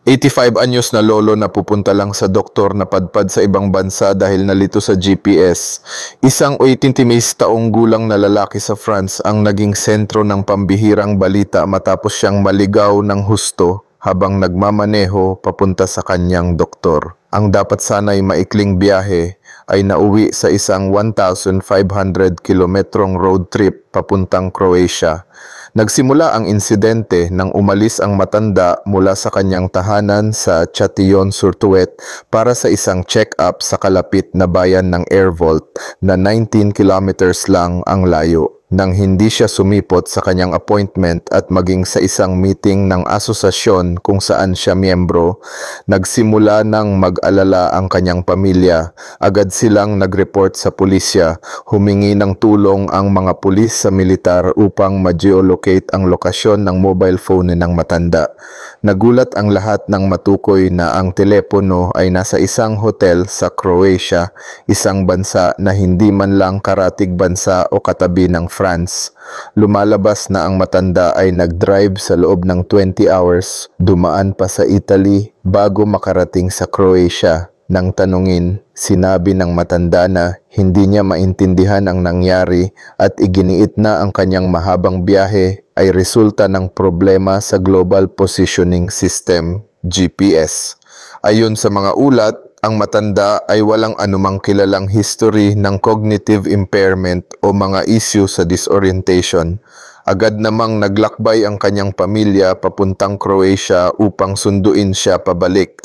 85 anyos na lolo na pupunta lang sa doktor na padpad sa ibang bansa dahil nalito sa GPS. Isang 83 taong gulang na lalaki sa France ang naging sentro ng pambihirang balita matapos siyang maligaw ng husto habang nagmamaneho papunta sa kanyang doktor. Ang dapat sana'y maikling biyahe ay nauwi sa isang 1,500 kilometrong road trip papuntang Croatia. Nagsimula ang insidente nang umalis ang matanda mula sa kanyang tahanan sa Châtillon-sur-Thouet para sa isang check-up sa kalapit na bayan ng Airvault na 19 kilometers lang ang layo. Nang hindi siya sumipot sa kanyang appointment at maging sa isang meeting ng asosasyon kung saan siya miyembro, nagsimula ng mag-alala ang kanyang pamilya. Agad silang nag-report sa pulisya, humingi ng tulong ang mga pulis sa militar upang ma-geolocate ang lokasyon ng mobile phone ng matanda. Nagulat ang lahat ng matukoy na ang telepono ay nasa isang hotel sa Croatia, isang bansa na hindi man lang karatig bansa o katabi ng France. Lumalabas na ang matanda ay nag-drive sa loob ng 20 hours, dumaan pa sa Italy bago makarating sa Croatia. Nang tanungin, sinabi ng matanda na hindi niya maintindihan ang nangyari at iginiit na ang kanyang mahabang biyahe ay resulta ng problema sa Global Positioning System, GPS. Ayon sa mga ulat, ang matanda ay walang anumang kilalang history ng cognitive impairment o mga issue sa disorientation. Agad namang naglakbay ang kanyang pamilya papuntang Croatia upang sunduin siya pabalik.